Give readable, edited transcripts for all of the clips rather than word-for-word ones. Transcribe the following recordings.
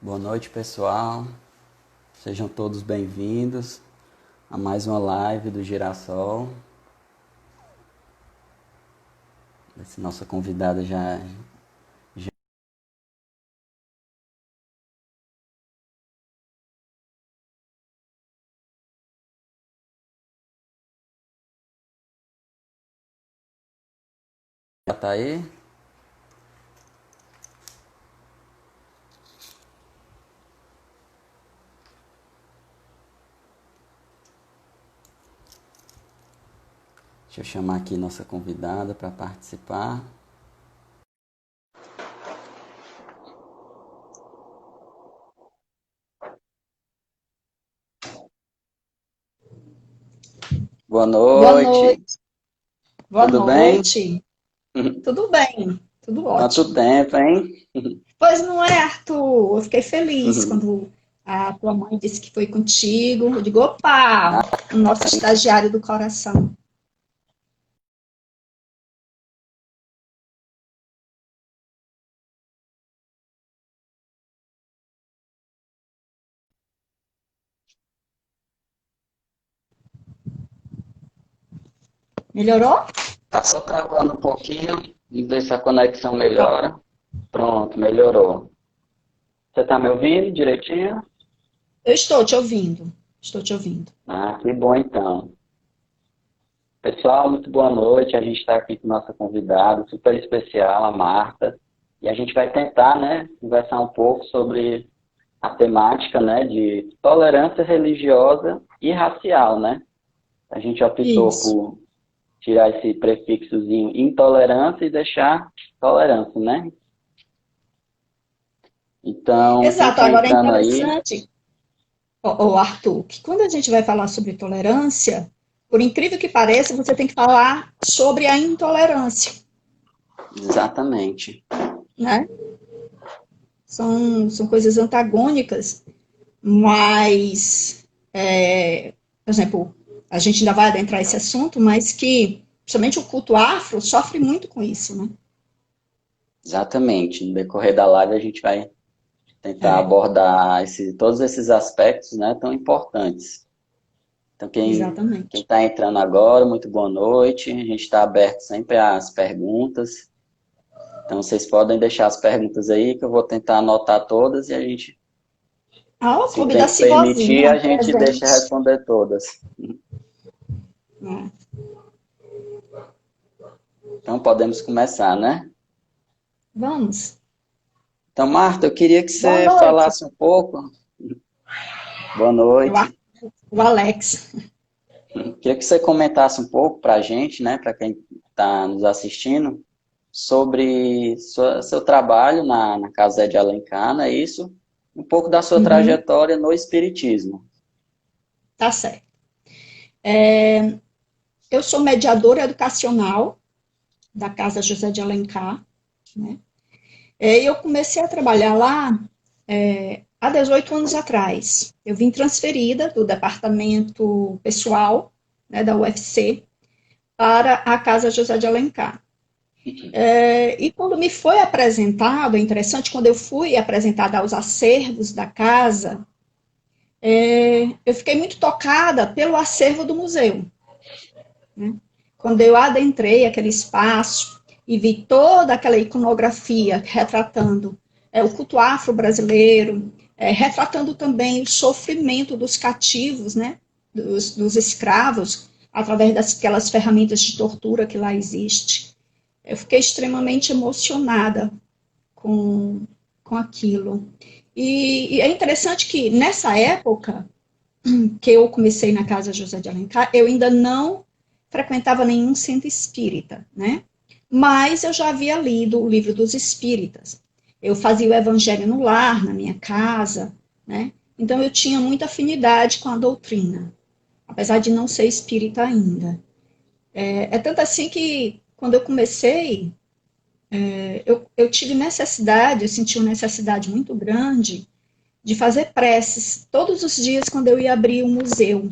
Boa noite, pessoal. Sejam todos bem-vindos a mais uma live do Girassol. Essa nossa convidada já está aí. Deixa eu chamar aqui nossa convidada para participar. Boa Boa noite. noite. Boa Tudo bem? noite. Tudo bem, tudo Quanto ótimo. tempo, hein? Pois não é, Arthur? Eu fiquei feliz quando a tua mãe disse que foi contigo. Eu digo, opa, o nosso estagiário do coração. Melhorou? Tá só travando um pouquinho. Vamos ver se a conexão melhora. Pronto, melhorou. Você tá me ouvindo direitinho? Eu estou te ouvindo. Estou te ouvindo. Ah, que bom então. Pessoal, muito boa noite. A gente está aqui com nossa convidada super especial, a Marta, e a gente vai tentar, né, conversar um pouco sobre a temática, né, de tolerância religiosa e racial, né? A gente optou Isso. por tirar esse prefixozinho intolerância e deixar tolerância, né? Então, quem Exato. está Agora é entrando aí, interessante, Arthur, que quando a gente vai falar sobre tolerância, por incrível que pareça, você tem que falar sobre a intolerância, exatamente. né? São coisas antagônicas. Mas, por exemplo, a gente ainda vai adentrar esse assunto, mas que, principalmente o culto afro, sofre muito com isso, né? Exatamente. No decorrer da live a gente vai tentar É, abordar todos esses aspectos, né, tão importantes. Então, quem exatamente. está entrando agora, muito boa noite. A gente está aberto sempre às perguntas. Então, vocês podem deixar as perguntas aí, que eu vou tentar anotar todas e a gente, Ah, o se o Clube da tempo permitir, a Civozinha, gente deixa presente. responder todas. É. Então, podemos começar, né? Vamos. Então, Marta, eu queria que Boa você noite. falasse um pouco. Boa Eu, noite. o Alex. Queria que você comentasse um pouco para a gente, né, para quem está nos assistindo, sobre seu trabalho na Casa de Alencar, não é isso? Um pouco da sua Uhum, trajetória no Espiritismo. tá certo. Eu sou mediadora educacional da Casa José de Alencar, né? E eu comecei a trabalhar lá há 18 anos atrás. Eu vim transferida do departamento pessoal, né, da UFC, para a Casa José de Alencar. E quando me foi apresentado, é interessante, quando eu fui apresentada aos acervos da casa, eu fiquei muito tocada pelo acervo do museu. Né? Quando eu adentrei aquele espaço e vi toda aquela iconografia retratando o culto afro-brasileiro, retratando também o sofrimento dos cativos, né, dos escravos, através daquelas ferramentas de tortura que lá existe. Eu fiquei extremamente emocionada com, com aquilo. E é interessante que nessa época que eu comecei na Casa José de Alencar, eu ainda não frequentava nenhum centro espírita, né? Mas eu já havia lido o livro dos espíritas. Eu fazia o evangelho no lar, na minha casa, né? Então eu tinha muita afinidade com a doutrina, apesar de não ser espírita ainda. É tanto assim que quando eu comecei, eu tive necessidade, eu senti uma necessidade muito grande de fazer preces todos os dias quando eu ia abrir o museu.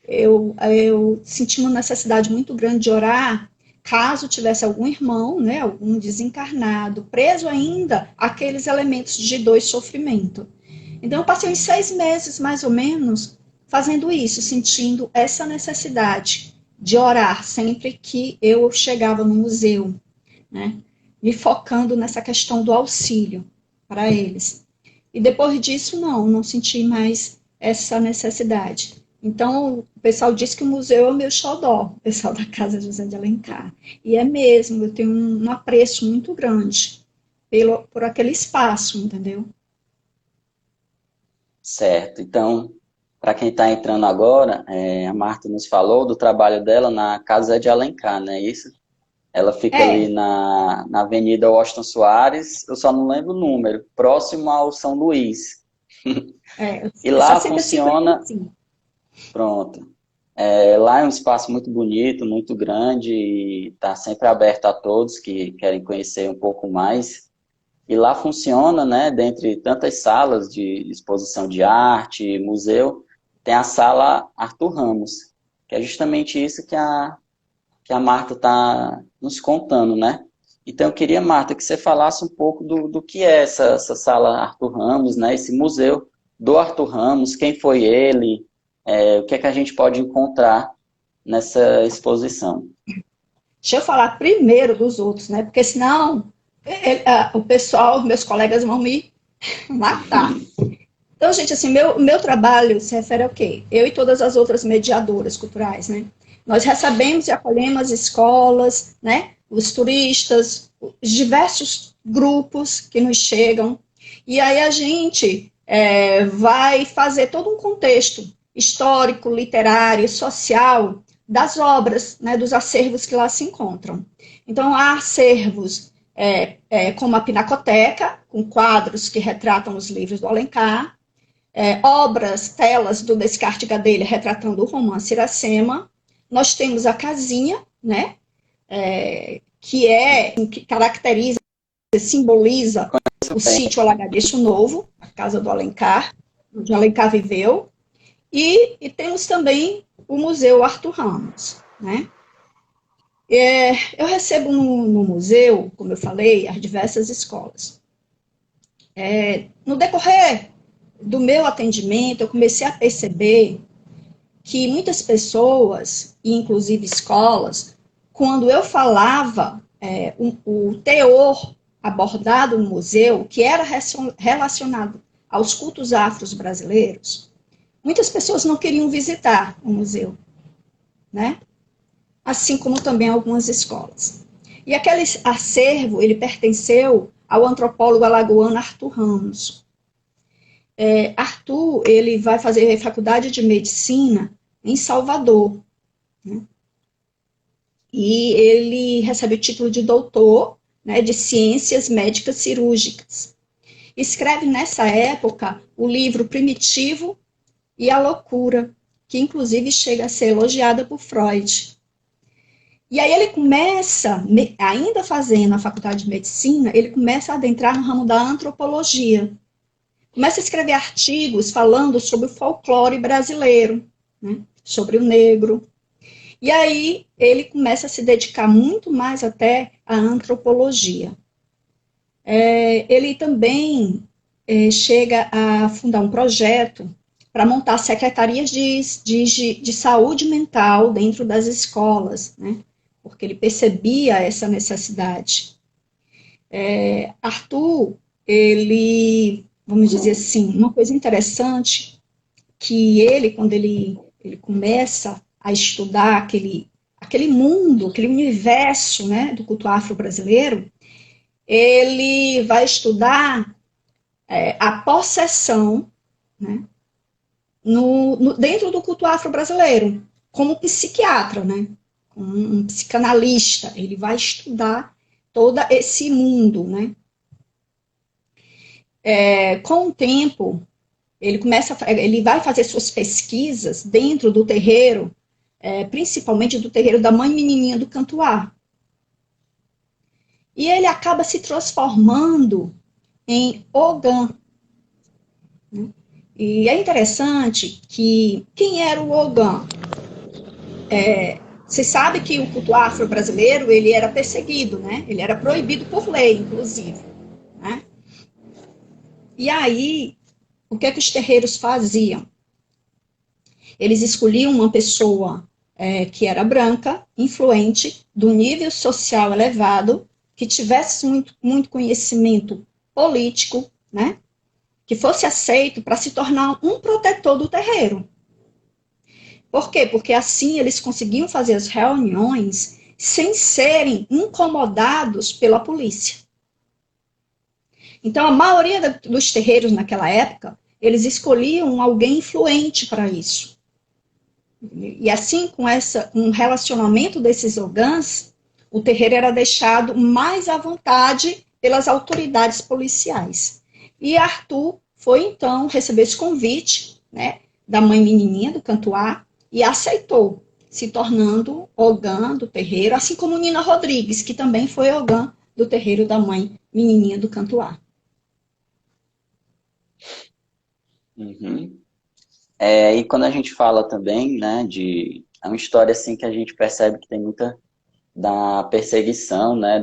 Eu senti uma necessidade muito grande de orar caso tivesse algum irmão, né, algum desencarnado, preso ainda àqueles elementos de dor e sofrimento. Então, eu passei uns 6 meses, mais ou menos, fazendo isso, sentindo essa necessidade de orar sempre que eu chegava no museu, né, me focando nessa questão do auxílio para eles. E depois disso, não senti mais essa necessidade. Então, o pessoal diz que o museu é o meu xodó, o pessoal da Casa José de Alencar. E é mesmo, eu tenho um apreço muito grande por aquele espaço, entendeu? Certo. Então, para quem está entrando agora, a Marta nos falou do trabalho dela na Casa de Alencar, não é isso? Ela fica ali É, na Avenida Washington Soares, eu só não lembro o número, próximo ao São Luís. E eu só lá sei que eu sigo funciona, assim. pronto. Lá é um espaço muito bonito, muito grande, e está sempre aberto a todos que querem conhecer um pouco mais. E lá funciona, né, dentre tantas salas de exposição de arte, museu, tem a sala Arthur Ramos, que é justamente isso que a Marta está nos contando, né? Então eu queria, Marta, que você falasse um pouco do que é essa sala Arthur Ramos, né, esse museu do Arthur Ramos, quem foi ele, o que é que a gente pode encontrar nessa exposição. Deixa eu falar primeiro dos outros, né? Porque senão o pessoal, meus colegas vão me matar. Então, gente, assim, meu trabalho se refere ao quê? Eu e todas as outras mediadoras culturais, né? Nós recebemos e acolhemos as escolas, né? Os turistas, os diversos grupos que nos chegam. E aí a gente vai fazer todo um contexto histórico, literário, social das obras, né? Dos acervos que lá se encontram. Então, há acervos como a Pinacoteca, com quadros que retratam os livros do Alencar, obras, telas do Descartes Gadelha retratando o romance Iracema. Nós temos a casinha, né, que caracteriza, simboliza o sítio Alagadiço Novo, a casa do Alencar, onde Alencar viveu, e temos também o Museu Arthur Ramos, né. Eu recebo no museu, como eu falei, as diversas escolas. No decorrer do meu atendimento, eu comecei a perceber que muitas pessoas, inclusive escolas, quando eu falava o teor abordado no museu, que era relacionado aos cultos afros brasileiros, muitas pessoas não queriam visitar o museu, né? Assim como também algumas escolas. E aquele acervo, ele pertenceu ao antropólogo alagoano Arthur Ramos. Arthur, ele vai fazer faculdade de medicina em Salvador, né? E ele recebe o título de doutor, né, de ciências médicas cirúrgicas. Escreve nessa época o livro Primitivo e a Loucura, que inclusive chega a ser elogiada por Freud. E aí ele começa, ainda fazendo a faculdade de medicina, ele começa a adentrar no ramo da antropologia. Começa a escrever artigos falando sobre o folclore brasileiro, né, sobre o negro. E aí ele começa a se dedicar muito mais até à antropologia. Ele também chega a fundar um projeto para montar secretarias de saúde mental dentro das escolas, né, porque ele percebia essa necessidade. Arthur, ele, vamos dizer assim, uma coisa interessante, que ele, quando ele começa a estudar aquele mundo, aquele universo, né, do culto afro-brasileiro, ele vai estudar a possessão, né, dentro do culto afro-brasileiro, como psiquiatra, né, como um psicanalista, ele vai estudar todo esse mundo, né. Com o tempo, ele vai fazer suas pesquisas dentro do terreiro, principalmente do terreiro da Mãe Menininha do Cantuá. E ele acaba se transformando em Ogã. Né? E é interessante que quem era o Ogã? Você sabe que o culto afro-brasileiro, ele era perseguido, né? Ele era proibido por lei, inclusive, né? E aí, o que é que os terreiros faziam? Eles escolhiam uma pessoa que era branca, influente, do nível social elevado, que tivesse muito conhecimento político, né? Que fosse aceito para se tornar um protetor do terreiro. Por quê? Porque assim eles conseguiam fazer as reuniões sem serem incomodados pela polícia. Então, a maioria dos terreiros naquela época, eles escolhiam alguém influente para isso. E assim, com um relacionamento desses ogãs, o terreiro era deixado mais à vontade pelas autoridades policiais. E Arthur foi, então, receber esse convite, né, da mãe menininha do Cantuá, e aceitou, se tornando ogã do terreiro, assim como Nina Rodrigues, que também foi ogã do terreiro da mãe menininha do Cantuá. Uhum. E quando a gente fala também, né, é uma história assim que a gente percebe que tem muita da perseguição, né,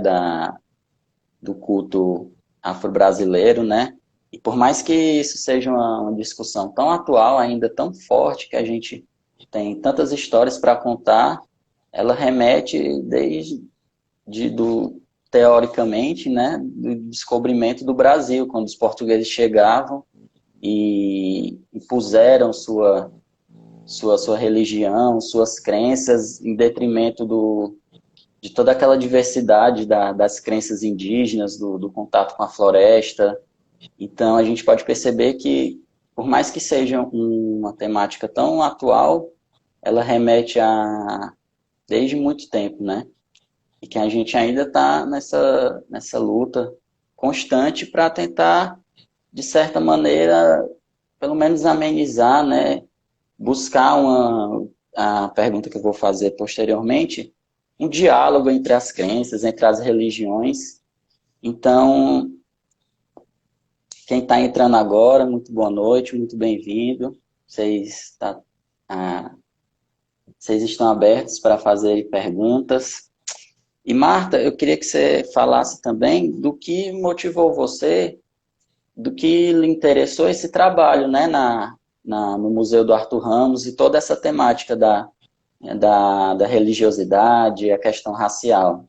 do culto afro-brasileiro, né, e por mais que isso seja uma discussão tão atual, ainda tão forte, que a gente tem tantas histórias para contar, ela remete teoricamente, né, do descobrimento do Brasil, quando os portugueses chegavam e impuseram sua religião, suas crenças, em detrimento de toda aquela diversidade das crenças indígenas, do contato com a floresta. Então, a gente pode perceber que, por mais que seja uma temática tão atual, ela remete a desde muito tempo, né? E que a gente ainda está nessa luta constante para tentar, de certa maneira, pelo menos amenizar, né? Buscar a pergunta que eu vou fazer posteriormente, um diálogo entre as crenças, entre as religiões. Então, quem está entrando agora, muito boa noite, muito bem-vindo. Ah, vocês estão abertos para fazer perguntas. E, Marta, eu queria que você falasse também do que motivou você, do que lhe interessou esse trabalho, né, no Museu do Arthur Ramos e toda essa temática da religiosidade, a questão racial.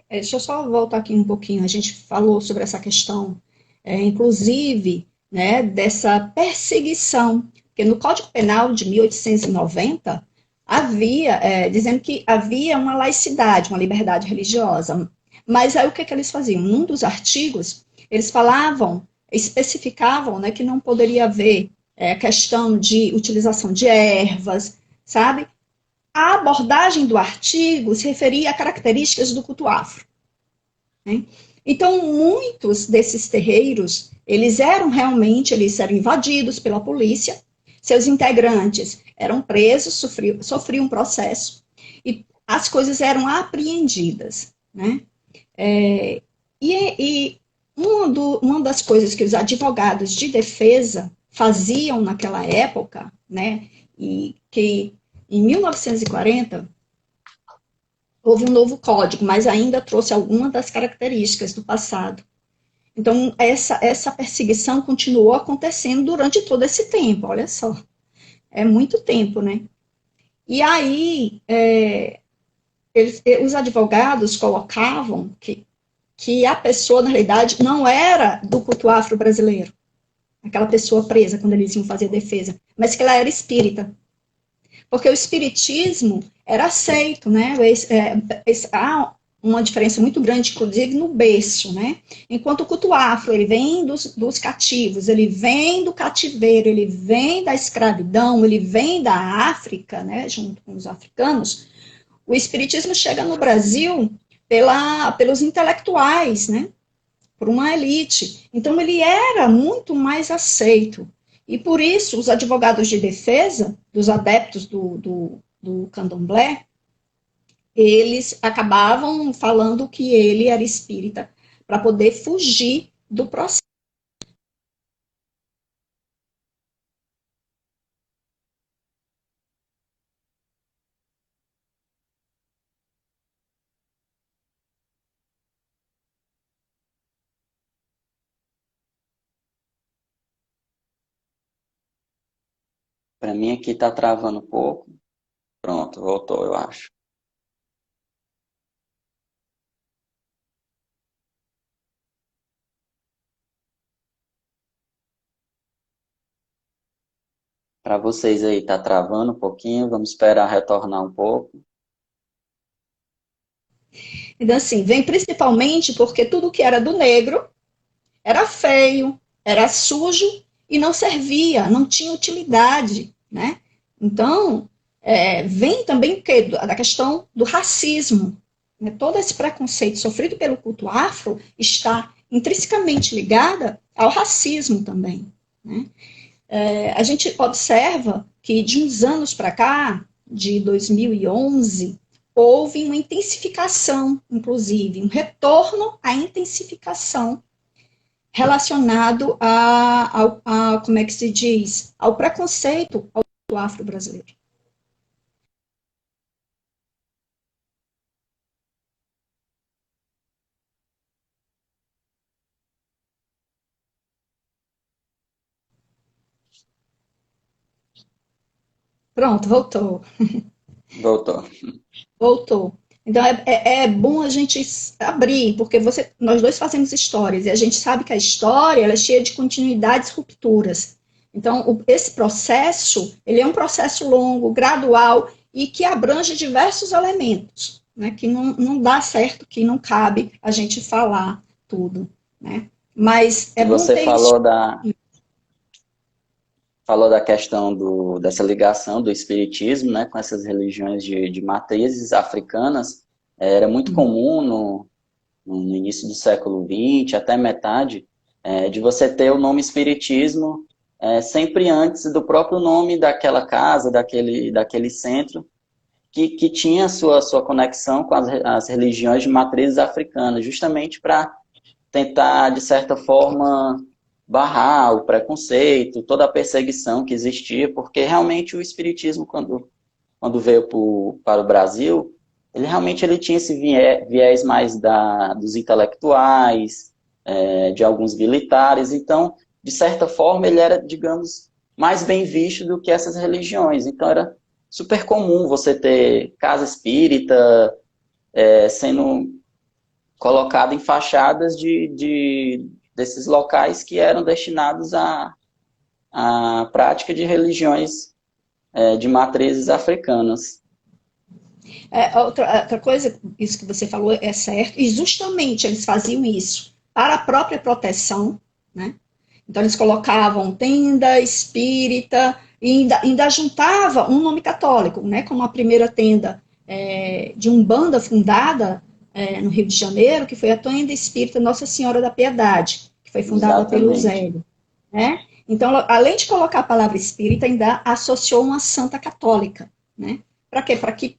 Deixa eu só voltar aqui um pouquinho. A gente falou sobre essa questão, inclusive, né, dessa perseguição, porque no Código Penal de 1890 havia, dizendo que havia uma laicidade, uma liberdade religiosa. Mas aí o que eles faziam? Num dos artigos, eles falavam, especificavam, né, que não poderia haver questão de utilização de ervas, sabe? A abordagem do artigo se referia a características do culto afro, né? Então, muitos desses terreiros, eles eram invadidos pela polícia, seus integrantes eram presos, sofriam um processo, e as coisas eram apreendidas, né? E uma das coisas que os advogados de defesa faziam naquela época, né, e que em 1940 houve um novo código, mas ainda trouxe algumas das características do passado. Então, essa perseguição continuou acontecendo durante todo esse tempo, olha só. É muito tempo, né? E aí, os advogados colocavam que a pessoa, na realidade, não era do culto afro-brasileiro, aquela pessoa presa quando eles iam fazer a defesa, mas que ela era espírita. Porque o espiritismo era aceito, né? Há uma diferença muito grande, inclusive, no berço, né? Enquanto o culto afro, ele vem dos cativos, ele vem do cativeiro, ele vem da escravidão, ele vem da África, né? Junto com os africanos, o espiritismo chega no Brasil pelos intelectuais, né? Por uma elite. Então, ele era muito mais aceito. E por isso, os advogados de defesa, dos adeptos do candomblé, eles acabavam falando que ele era espírita, para poder fugir do processo. Para mim aqui tá travando um pouco. Pronto, voltou, eu acho. Para vocês aí tá travando um pouquinho, vamos esperar retornar um pouco. Então, assim, vem principalmente porque tudo que era do negro era feio, era sujo e não servia, não tinha utilidade, né? Então, vem também da questão do racismo. Né? Todo esse preconceito sofrido pelo culto afro está intrinsecamente ligada ao racismo também. Né? A gente observa que de uns anos para cá, de 2011, houve uma intensificação, inclusive, um retorno à intensificação relacionado como é que se diz, ao preconceito ao afro-brasileiro. Pronto, voltou. Voltou. Voltou. Então é bom a gente abrir, porque nós dois fazemos histórias e a gente sabe que a história ela é cheia de continuidades, rupturas. Então esse processo ele é um processo longo, gradual e que abrange diversos elementos, né? Que não dá certo, que não cabe a gente falar tudo, né? Mas é bom Você ter isso. falou da questão dessa ligação do espiritismo, né, com essas religiões de matrizes africanas. Era muito comum no início do século XX, até metade, de você ter o nome espiritismo sempre antes do próprio nome daquela casa, daquele centro, que tinha a sua conexão com as religiões de matrizes africanas, justamente para tentar, de certa forma, barrar o preconceito, toda a perseguição que existia, porque realmente o espiritismo, quando veio para o Brasil, ele tinha esse viés mais dos intelectuais, de alguns militares, então, de certa forma, ele era, digamos, mais bem visto do que essas religiões. Então, era super comum você ter casa espírita sendo colocado em fachadas desses locais que eram destinados à prática de religiões de matrizes africanas. Outra coisa, isso que você falou é certo, e justamente eles faziam isso para a própria proteção, né? Então eles colocavam tenda espírita e ainda juntava um nome católico, né? Como a primeira tenda de Umbanda fundada no Rio de Janeiro, que foi a tenda espírita Nossa Senhora da Piedade, que foi fundada pelo Exatamente. Zélio, né? Então, além de colocar a palavra espírita, ainda associou uma santa católica, né? Para quê? Para que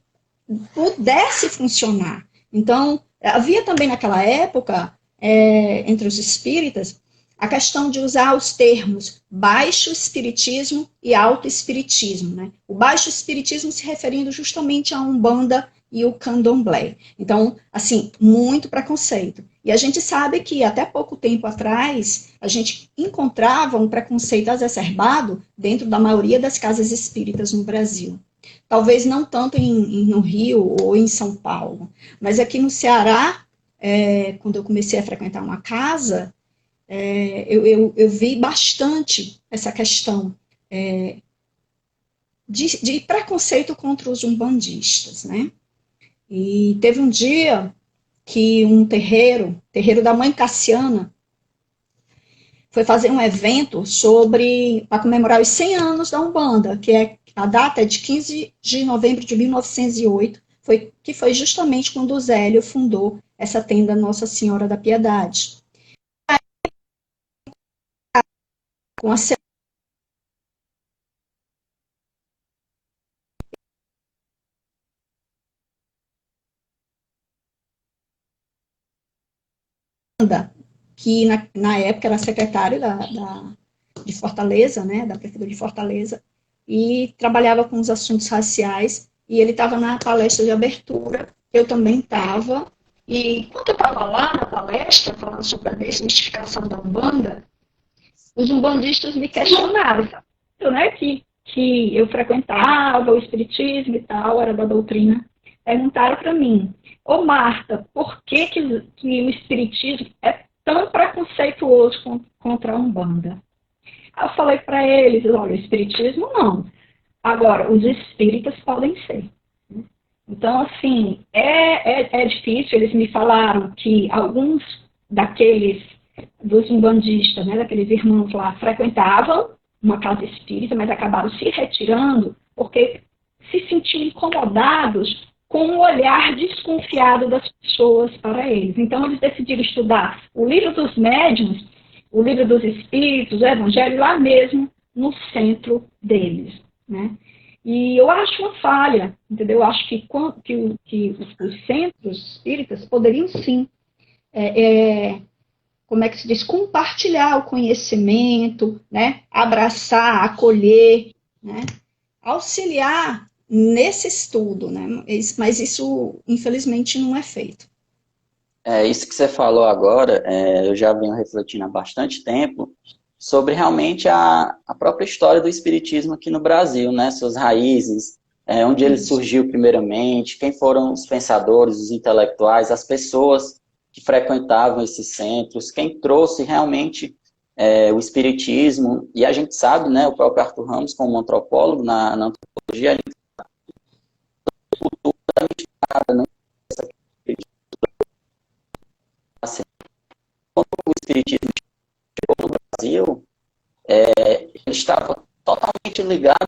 pudesse funcionar. Então, havia também naquela época, entre os espíritas, a questão de usar os termos baixo espiritismo e alto espiritismo. Né? O baixo espiritismo se referindo justamente a Umbanda e o Candomblé. Então, assim, muito preconceito. E a gente sabe que até pouco tempo atrás, a gente encontrava um preconceito exacerbado dentro da maioria das casas espíritas no Brasil. Talvez não tanto no Rio ou em São Paulo, mas aqui no Ceará, quando eu comecei a frequentar uma casa, eu vi bastante essa questão de preconceito contra os umbandistas, né? E teve um dia que um terreiro da Mãe Cassiana, foi fazer um evento para comemorar os 100 anos da Umbanda, a data é de 15 de novembro de 1908, que foi justamente quando o Zélio fundou essa tenda Nossa Senhora da Piedade. Com a Senda, que na época era secretário de Fortaleza, né, da Prefeitura de Fortaleza, e trabalhava com os assuntos raciais, e ele estava na palestra de abertura, eu também estava, e quando eu estava lá na palestra, falando sobre a desmistificação da Umbanda, os umbandistas me questionaram, né, que que eu frequentava o espiritismo e tal, era da doutrina, perguntaram para mim: ô Marta, por que o espiritismo é tão preconceituoso contra a Umbanda? Eu falei para eles: olha, o espiritismo não. Agora, os espíritas podem ser. Então, assim, é difícil. Eles me falaram que alguns dos umbandistas, né, daqueles irmãos lá, frequentavam uma casa espírita, mas acabaram se retirando porque se sentiam incomodados com o olhar desconfiado das pessoas para eles. Então, eles decidiram estudar o livro dos médiuns, o livro dos espíritos, o evangelho, lá mesmo no centro deles, né? E eu acho uma falha, entendeu? Eu acho que os centros espíritas poderiam sim, como é que se diz, compartilhar o conhecimento, né? Abraçar, acolher, né? Auxiliar nesse estudo, né? Mas isso, infelizmente, não é feito. Isso que você falou agora, eu já venho refletindo há bastante tempo sobre realmente a própria história do espiritismo aqui no Brasil, né? Suas raízes, onde ele surgiu primeiramente, quem foram os pensadores, os intelectuais, as pessoas que frequentavam esses centros, quem trouxe realmente o espiritismo. E a gente sabe, né, o próprio Arthur Ramos, como antropólogo, na antropologia, a gente sabe, né, assim, quando o espiritismo chegou no Brasil, ele estava totalmente ligado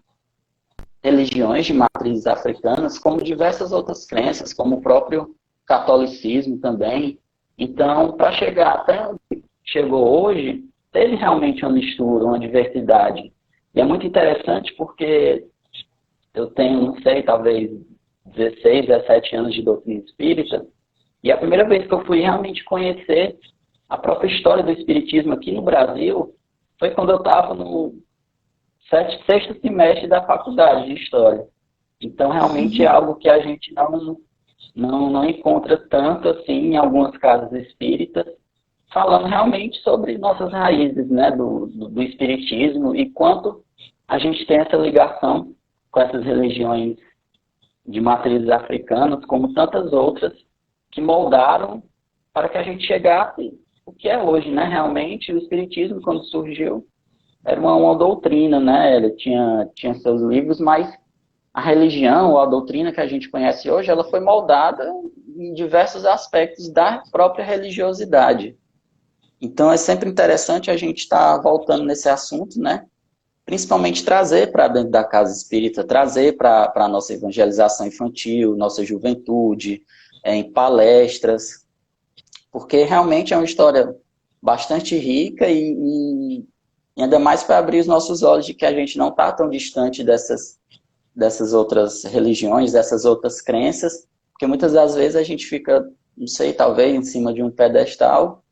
a religiões de matrizes africanas, como diversas outras crenças, como o próprio catolicismo também. Então, para chegar até onde chegou hoje, teve realmente uma mistura, uma diversidade. E é muito interessante porque eu tenho, não sei, talvez 16, 17 anos de doutrina espírita, e a primeira vez que eu fui realmente conhecer a própria história do espiritismo aqui no Brasil foi quando eu estava no sexto semestre da faculdade de História. Então, realmente é algo que a gente não encontra tanto assim em algumas casas espíritas, falando realmente sobre nossas raízes, né, do espiritismo e quanto a gente tem essa ligação com essas religiões de matrizes africanas, como tantas outras, que moldaram para que a gente chegasse o que é hoje, né? Realmente, o espiritismo, quando surgiu, era uma doutrina, né? Ele tinha seus livros, mas a religião, ou a doutrina que a gente conhece hoje, ela foi moldada em diversos aspectos da própria religiosidade. Então, é sempre interessante a gente estar voltando nesse assunto, né? Principalmente trazer para dentro da casa espírita, trazer para a nossa evangelização infantil, nossa juventude, em palestras, porque realmente é uma história bastante rica e ainda mais para abrir os nossos olhos de que a gente não está tão distante dessas outras religiões, dessas outras crenças, porque muitas das vezes a gente fica, não sei, talvez em cima de um pedestal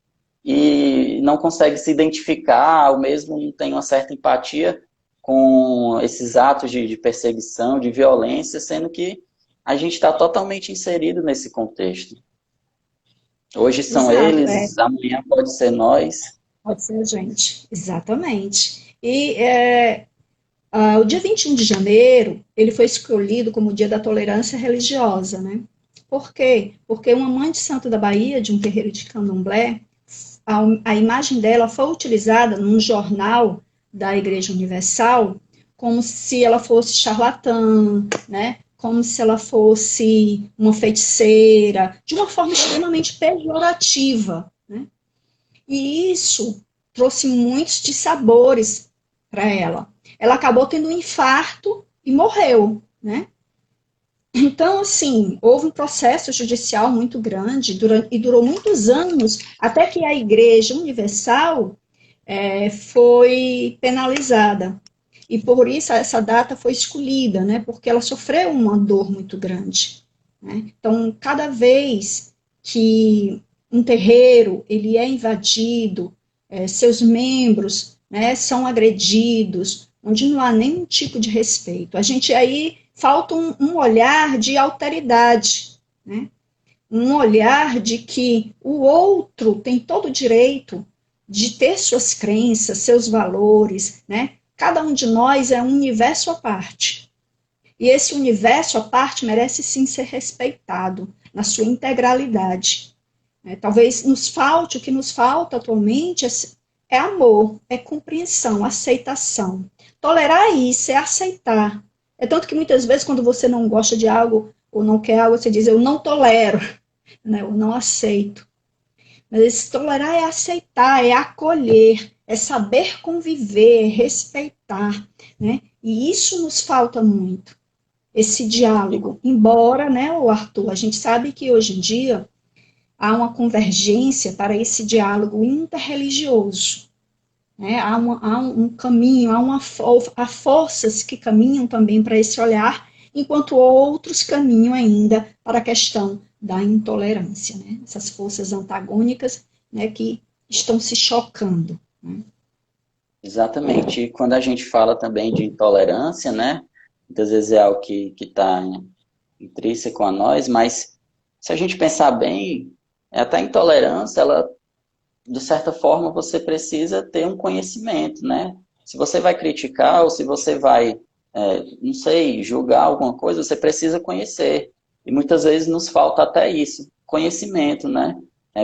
e não consegue se identificar, ou mesmo não tem uma certa empatia com esses atos de perseguição, de violência, sendo que a gente está totalmente inserido nesse contexto. Hoje são eles, amanhã pode ser nós. Pode ser a gente, exatamente. E o dia 21 de janeiro, ele foi escolhido como o dia da tolerância religiosa, né? Por quê? Porque uma mãe de santo da Bahia, de um terreiro de candomblé, a imagem dela foi utilizada num jornal da Igreja Universal como se ela fosse charlatã, né? Como se ela fosse uma feiticeira, de uma forma extremamente pejorativa, né? E isso trouxe muitos dissabores para ela. Ela acabou tendo um infarto e morreu, né? Então, assim, houve um processo judicial muito grande e durou muitos anos, até que a Igreja Universal foi penalizada. E por isso essa data foi escolhida, né? Porque ela sofreu uma dor muito grande, né? Então, cada vez que um terreiro ele é invadido, seus membros, né, são agredidos, onde não há nenhum tipo de respeito. A gente aí falta um olhar de alteridade, né? Um olhar de que o outro tem todo o direito de ter suas crenças, seus valores, né? cada um de nós é um universo à parte. E esse universo à parte merece sim ser respeitado na sua integralidade. Talvez nos falte, o que nos falta atualmente é amor, é compreensão, aceitação. Tolerar isso é aceitar. É tanto que muitas vezes quando você não gosta de algo ou não quer algo, você diz, eu não tolero, né? Eu não aceito. Mas esse tolerar é aceitar, é acolher, é saber conviver, é respeitar, né? E isso nos falta muito, esse diálogo. Embora, né, o Arthur, a gente sabe que hoje em dia há uma convergência para esse diálogo interreligioso. Né? Há um caminho, há forças que caminham também para esse olhar, enquanto outros caminham ainda para a questão da intolerância. Né? Essas forças antagônicas, né, que estão se chocando. Né? Exatamente. E quando a gente fala também de intolerância, né? Muitas vezes é algo que está intrínseco a nós, mas se a gente pensar bem, até a intolerância, ela, de certa forma, você precisa ter um conhecimento, né? Se você vai criticar ou se você vai, não sei, julgar alguma coisa, você precisa conhecer. E muitas vezes nos falta até isso, conhecimento, né?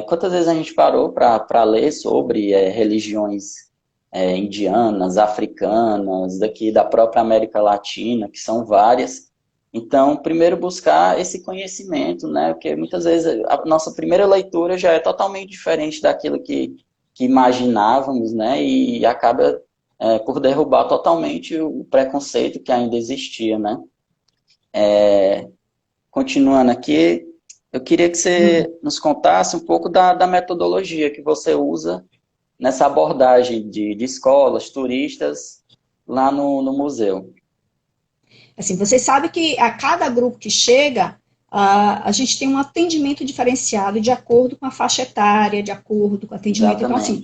Quantas vezes a gente parou para ler sobre religiões indianas, africanas, daqui da própria América Latina, que são várias. Então, primeiro buscar esse conhecimento, né? Porque muitas vezes a nossa primeira leitura já é totalmente diferente daquilo que imaginávamos, né? E acaba por derrubar totalmente o preconceito que ainda existia, né? Continuando aqui, eu queria que você nos contasse um pouco da metodologia que você usa nessa abordagem de escolas, turistas, lá no museu. Assim, vocês sabem que a cada grupo que chega, a gente tem um atendimento diferenciado de acordo com a faixa etária, de acordo com o atendimento. Então, assim,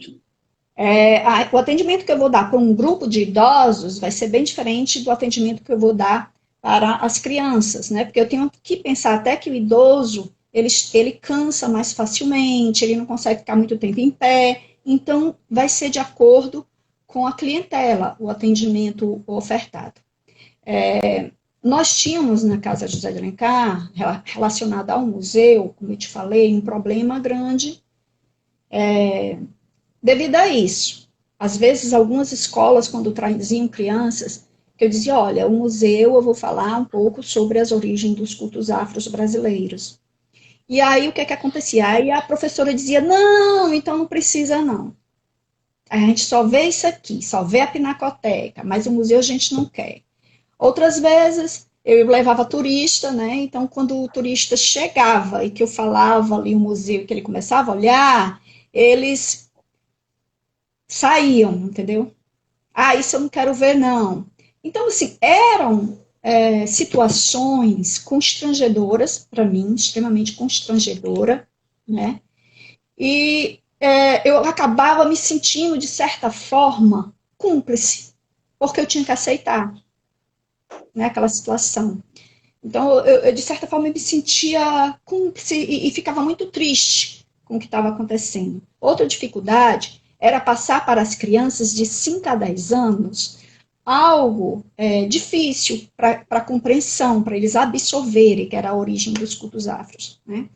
Exatamente. o atendimento que eu vou dar para um grupo de idosos vai ser bem diferente do atendimento que eu vou dar para as crianças, né? Porque eu tenho que pensar até que o idoso, ele cansa mais facilmente, ele não consegue ficar muito tempo em pé, então vai ser de acordo com a clientela, o atendimento ofertado. Nós tínhamos na Casa José de Alencar, relacionado ao museu, como eu te falei, um problema grande devido a isso. Às vezes, algumas escolas, quando traziam crianças, que eu dizia, olha, o museu, eu vou falar um pouco sobre as origens dos cultos afros brasileiros. E aí, o que acontecia? Aí a professora dizia, não, então não precisa não. A gente só vê isso aqui, só vê a pinacoteca, mas o museu a gente não quer. Outras vezes, eu levava turista, né? Então, quando o turista chegava e que eu falava ali o museu, que ele começava a olhar, eles saíam, entendeu? Ah, isso eu não quero ver, não. Então, assim, eram situações constrangedoras para mim, extremamente constrangedora, né? E eu acabava me sentindo, de certa forma, cúmplice, porque eu tinha que aceitar, né, aquela situação. Então, eu, de certa forma, me sentia cúmplice e ficava muito triste com o que estava acontecendo. Outra dificuldade era passar para as crianças de 5 a 10 anos algo difícil para compreensão, para eles absorverem, que era a origem dos cultos afros. Né?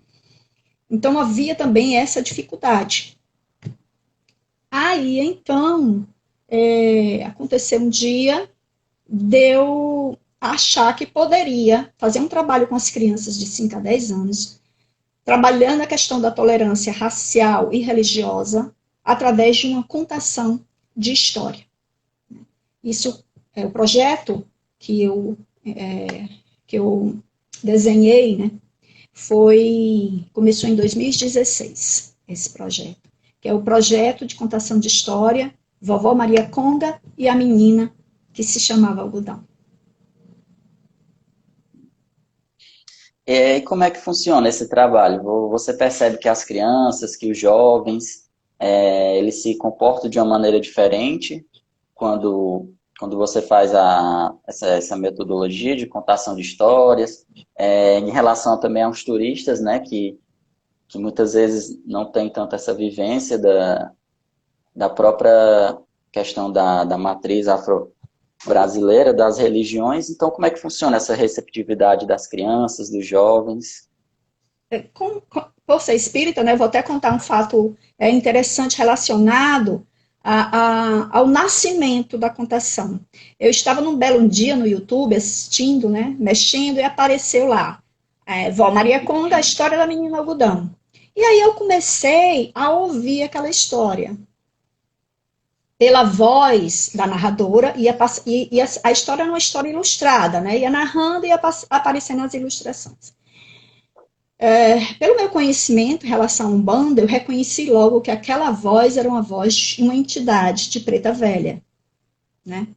Então, havia também essa dificuldade. Aí, então, aconteceu um dia, deu achar que poderia fazer um trabalho com as crianças de 5 a 10 anos, trabalhando a questão da tolerância racial e religiosa através de uma contação de história. Isso é o projeto que eu desenhei, né? Começou em 2016, esse projeto, que é o projeto de contação de história, Vovó Maria Conga e a menina que se chamava Algodão. E como é que funciona esse trabalho? Você percebe que as crianças, que os jovens, eles se comportam de uma maneira diferente quando você faz essa metodologia de contação de histórias, em relação também aos turistas, né, que muitas vezes não tem tanto essa vivência da própria questão da matriz brasileira, das religiões. Então, como é que funciona essa receptividade das crianças, dos jovens? Por ser espírita, né, eu vou até contar um fato interessante relacionado ao nascimento da contação. Eu estava num belo dia no YouTube assistindo, né, mexendo, e apareceu lá, Vó Maria Conga, a história da menina algodão. E aí eu comecei a ouvir aquela história pela voz da narradora, e a história era uma história ilustrada, né, ia narrando e ia aparecendo as ilustrações. Pelo meu conhecimento em relação à Umbanda, eu reconheci logo que aquela voz era uma voz de uma entidade de preta velha, né?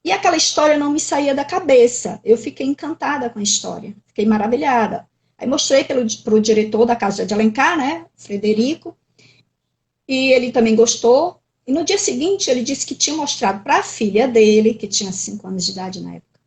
E aquela história não me saía da cabeça. Eu fiquei encantada com a história, fiquei maravilhada. Aí mostrei para o diretor da Casa de Alencar, né, Frederico, e ele também gostou. E no dia seguinte ele disse que tinha mostrado para a filha dele, que tinha 5 anos de idade na época,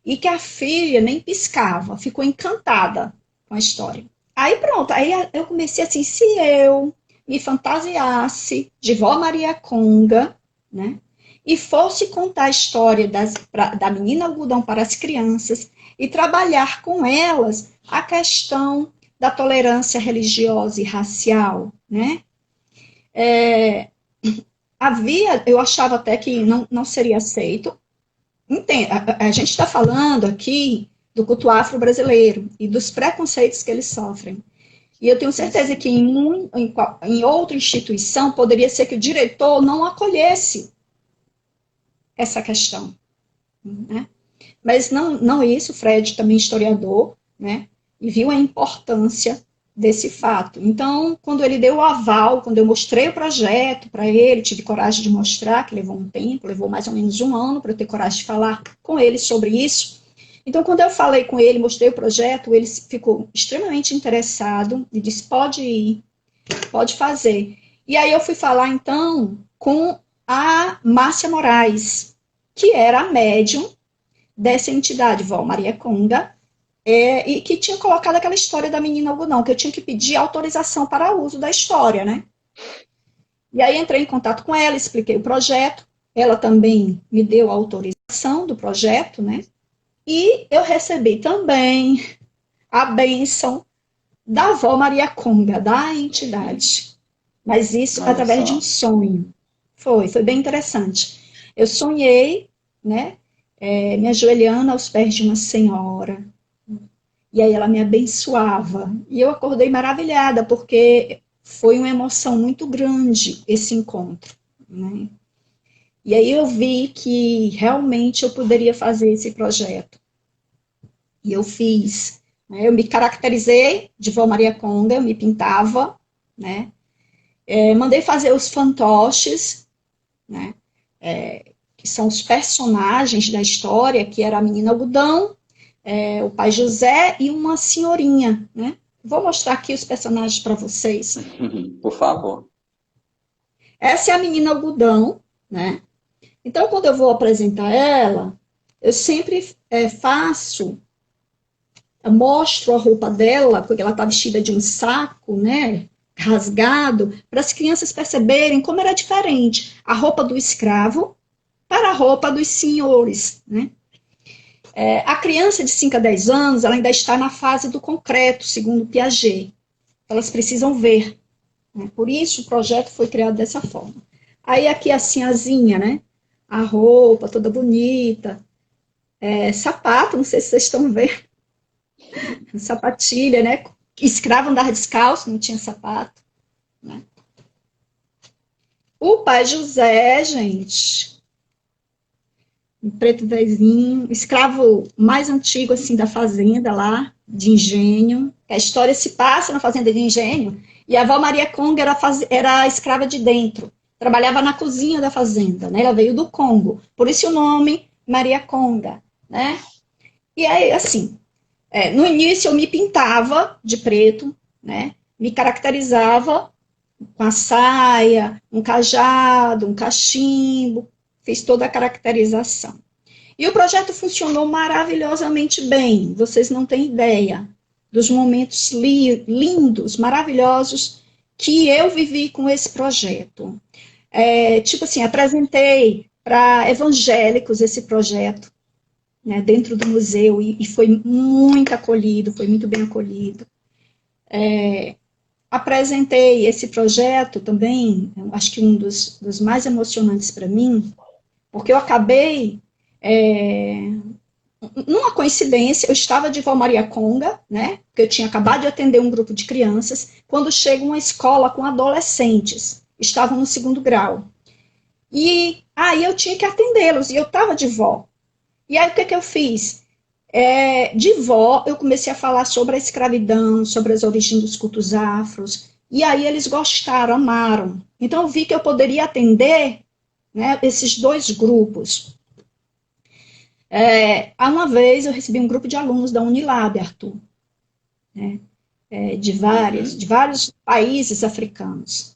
e que a filha nem piscava, ficou encantada com a história. Aí pronto, aí eu comecei assim, se eu me fantasiasse de Vó Maria Conga, né, e fosse contar a história da menina algodão para as crianças e trabalhar com elas a questão da tolerância religiosa e racial, né, eu achava até que não seria aceito. Entende, a gente está falando aqui do culto afro-brasileiro e dos preconceitos que eles sofrem. E eu tenho certeza que em outra instituição poderia ser que o diretor não acolhesse essa questão, né? Mas não isso, o Fred também historiador, né? E viu a importância desse fato. Então, quando ele deu o aval, quando eu mostrei o projeto para ele, tive coragem de mostrar, que levou um tempo, levou mais ou menos 1 ano para eu ter coragem de falar com ele sobre isso. Então, quando eu falei com ele, mostrei o projeto, ele ficou extremamente interessado e disse, pode ir, pode fazer. E aí eu fui falar, então, com a Márcia Moraes, que era a médium dessa entidade, Vó Maria Conga, e que tinha colocado aquela história da menina algodão, que eu tinha que pedir autorização para o uso da história, né? E aí entrei em contato com ela, expliquei o projeto, ela também me deu a autorização do projeto, né? E eu recebi também a bênção da Vó Maria Conga, da entidade. Mas isso através de um sonho. Foi bem interessante. Eu sonhei, né, me ajoelhando aos pés de uma senhora. E aí ela me abençoava. E eu acordei maravilhada, porque foi uma emoção muito grande esse encontro, né? E aí eu vi que realmente eu poderia fazer esse projeto. E eu fiz. Né? Eu me caracterizei de Vó Maria Conga, eu me pintava, né? Mandei fazer os fantoches, né? Que são os personagens da história, que era a menina algodão, o pai José e uma senhorinha, né? Vou mostrar aqui os personagens para vocês. Por favor. Essa é a menina algodão, né? Então, quando eu vou apresentar ela, eu sempre mostro a roupa dela, porque ela está vestida de um saco, né? Rasgado, para as crianças perceberem como era diferente a roupa do escravo para a roupa dos senhores, né? A criança de 5 a 10 anos, ela ainda está na fase do concreto, segundo Piaget. Elas precisam ver. Né? Por isso, o projeto foi criado dessa forma. Aí, aqui a sinhazinha, né? A roupa toda bonita. Sapato, não sei se vocês estão vendo. Sapatilha, né? Escravo andava descalço, não tinha sapato. Né? O pai José, gente... um preto velhinho, escravo mais antigo, assim, da fazenda lá, de Engenho. A história se passa na fazenda de Engenho, e a avó Maria Conga era escrava de dentro, trabalhava na cozinha da fazenda, né? Ela veio do Congo, por isso o nome Maria Conga, né? E aí, assim, no início eu me pintava de preto, né? Me caracterizava com a saia, um cajado, um cachimbo, fiz toda a caracterização. E o projeto funcionou maravilhosamente bem. Vocês não têm ideia dos momentos lindos, maravilhosos que eu vivi com esse projeto. Tipo assim, apresentei para evangélicos esse projeto, né, dentro do museu, e foi muito acolhido, foi muito bem acolhido. Apresentei esse projeto também, acho que um dos mais emocionantes para mim, porque eu acabei, numa coincidência, eu estava de Vó Maria Conga, né, porque eu tinha acabado de atender um grupo de crianças, quando chega uma escola com adolescentes, estavam no 2º grau. E aí eu tinha que atendê-los, e eu estava de vó. E aí o que eu fiz? De vó, eu comecei a falar sobre a escravidão, sobre as origens dos cultos afros, e aí eles gostaram, amaram. Então eu vi que eu poderia atender, né, esses 2 grupos. Uma vez eu recebi um grupo de alunos da Unilab, Arthur, né, de vários países africanos.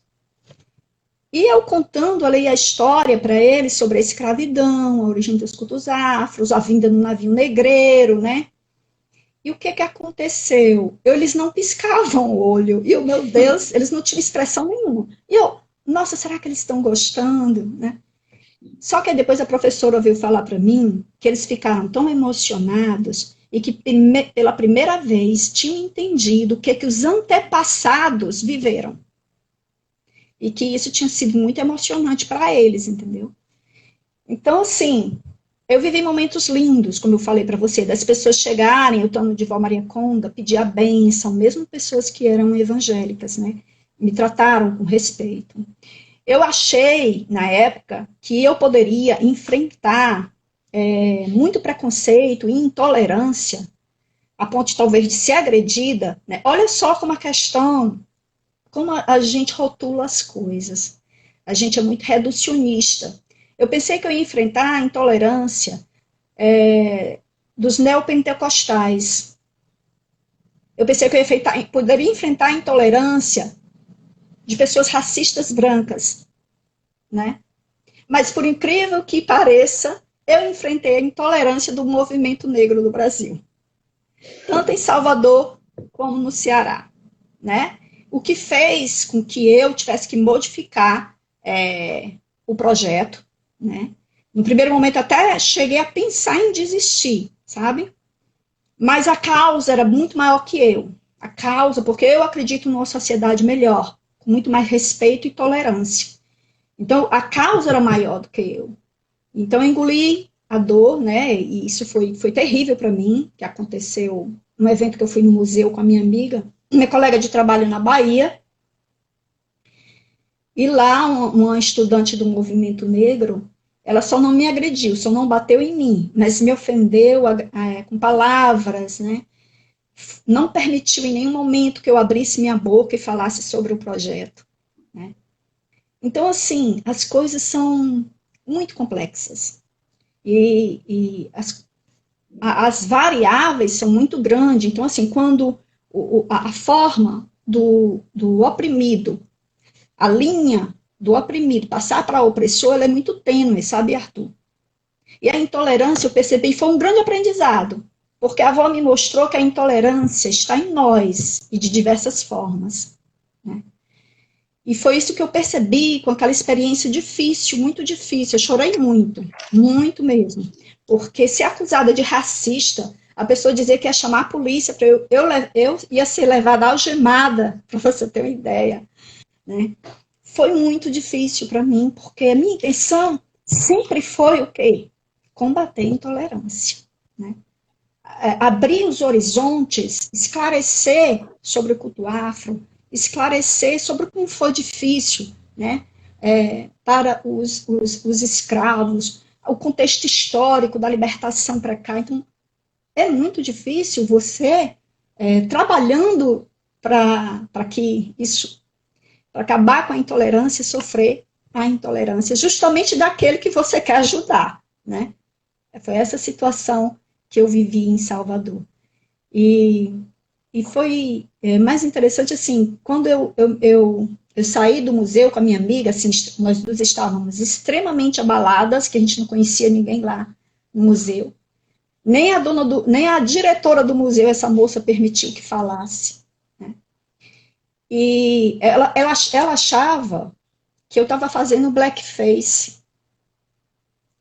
E eu contando ali a história para eles sobre a escravidão, a origem dos cultos afros, a vinda no navio negreiro, né? E o que aconteceu? Eles não piscavam o olho. E, meu Deus, eles não tinham expressão nenhuma. E eu, nossa, será que eles estão gostando, né? Só que depois a professora veio falar para mim que eles ficaram tão emocionados e que pela primeira vez tinham entendido o que os antepassados viveram. E que isso tinha sido muito emocionante para eles, entendeu? Então, assim, eu vivi momentos lindos, como eu falei para você, das pessoas chegarem, eu estando de Vó Maria Conga, pedir a bênção, mesmo pessoas que eram evangélicas, né? Me trataram com respeito. Eu achei, na época, que eu poderia enfrentar muito preconceito e intolerância, a ponto talvez de ser agredida, né? Olha só como a questão, como a gente rotula as coisas. A gente é muito reducionista. Eu pensei que eu ia enfrentar a intolerância dos neopentecostais. Eu pensei que eu poderia enfrentar a intolerância de pessoas racistas brancas, né? Mas, por incrível que pareça, eu enfrentei a intolerância do movimento negro do Brasil, tanto em Salvador como no Ceará, né? O que fez com que eu tivesse que modificar o projeto, né? No primeiro momento até cheguei a pensar em desistir, sabe? Mas a causa era muito maior que eu. A causa, porque eu acredito numa sociedade melhor, com muito mais respeito e tolerância. Então, a causa era maior do que eu. Então, eu engoli a dor, né? E isso foi terrível para mim, que aconteceu num evento que eu fui no museu com a minha amiga, minha colega de trabalho na Bahia. E lá, uma estudante do movimento negro, ela só não me agrediu, só não bateu em mim, mas me ofendeu com palavras, né? Não permitiu em nenhum momento que eu abrisse minha boca e falasse sobre o projeto, né? Então, assim, as coisas são muito complexas. E as variáveis são muito grandes. Então, assim, quando a forma do oprimido, a linha do oprimido passar para o opressor, ela é muito tênue, sabe, Arthur? E a intolerância, eu percebi, foi um grande aprendizado, porque a avó me mostrou que a intolerância está em nós, e de diversas formas, né? E foi isso que eu percebi com aquela experiência difícil, muito difícil. Eu chorei muito, muito mesmo. Porque ser acusada de racista, a pessoa dizer que ia chamar a polícia, para eu ia ser levada algemada, para você ter uma ideia, né? Foi muito difícil para mim, porque a minha intenção sempre foi o quê? Combater a intolerância, né? Abrir os horizontes, esclarecer sobre o culto afro, esclarecer sobre como foi difícil, né, para os escravos, o contexto histórico da libertação para cá. Então, é muito difícil você, trabalhando para que isso, para acabar com a intolerância, sofrer a intolerância, justamente daquele que você quer ajudar, né? Foi essa situação que eu vivi em Salvador. E foi mais interessante, assim, quando eu saí do museu com a minha amiga, assim, nós duas estávamos extremamente abaladas, que a gente não conhecia ninguém lá no museu. Nem a diretora do museu, essa moça, permitiu que falasse, né? E ela achava que eu estava fazendo blackface.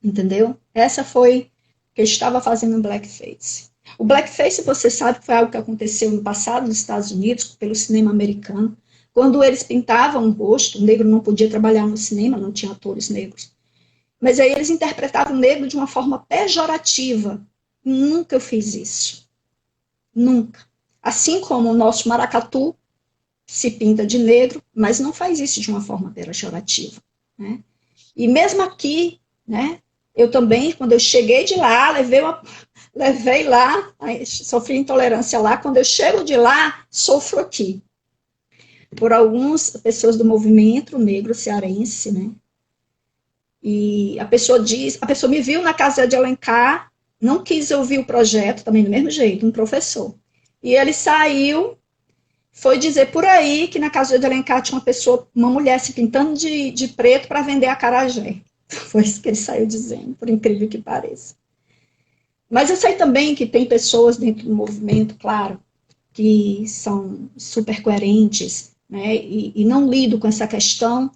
entendeu? Essa foi que eu estava fazendo blackface. O blackface, você sabe, foi algo que aconteceu no passado nos Estados Unidos, pelo cinema americano, quando eles pintavam o rosto, o negro não podia trabalhar no cinema, não tinha atores negros, mas aí eles interpretavam o negro de uma forma pejorativa. Nunca eu fiz isso. Nunca. Assim como o nosso maracatu se pinta de negro, mas não faz isso de uma forma pejorativa, né? E mesmo aqui, né, eu também, quando eu cheguei de lá, levei lá, sofri intolerância lá, quando eu chego de lá, sofro aqui. Por algumas pessoas do movimento negro cearense, né? E a pessoa me viu na casa de Alencar, não quis ouvir o projeto, também do mesmo jeito, um professor. E ele saiu, foi dizer por aí que na casa de Alencar tinha uma mulher se pintando de preto para vender acarajé. Foi isso que ele saiu dizendo, por incrível que pareça. Mas eu sei também que tem pessoas dentro do movimento, claro, que são super coerentes, né, e não lidam com essa questão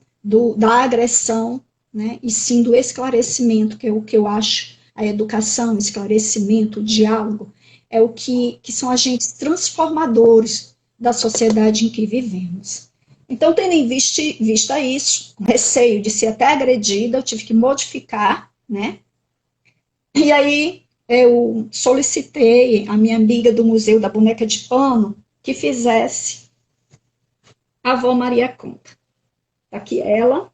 da agressão, né, e sim do esclarecimento, que é o que eu acho, a educação, o esclarecimento, o diálogo, é o que são agentes transformadores da sociedade em que vivemos. Então, tendo em vista isso, com receio de ser até agredida, eu tive que modificar, né, e aí eu solicitei a minha amiga do Museu da Boneca de Pano que fizesse a avó Maria Conta. Aqui ela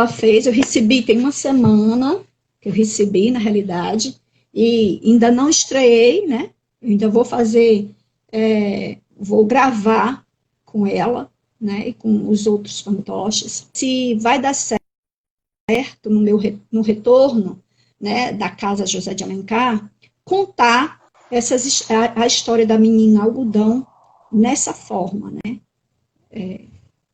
fez, eu recebi, tem uma semana que eu recebi, na realidade, e ainda não estreiei, né? Eu ainda vou fazer, vou gravar com ela, né? E com os outros fantoches. Se vai dar certo no retorno, né, da Casa José de Alencar, contar a história da menina algodão nessa forma, né?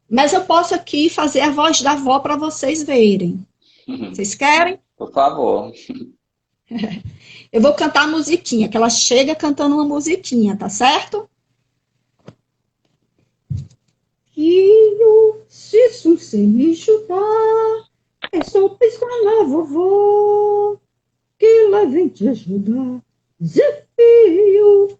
Mas eu posso aqui fazer a voz da avó para vocês verem. Vocês querem? Por favor. Eu vou cantar a musiquinha, que ela chega cantando uma musiquinha, tá certo? Filho, se você me ajudar, é só piscar na vovó, que ela vem te ajudar. Zé, filho,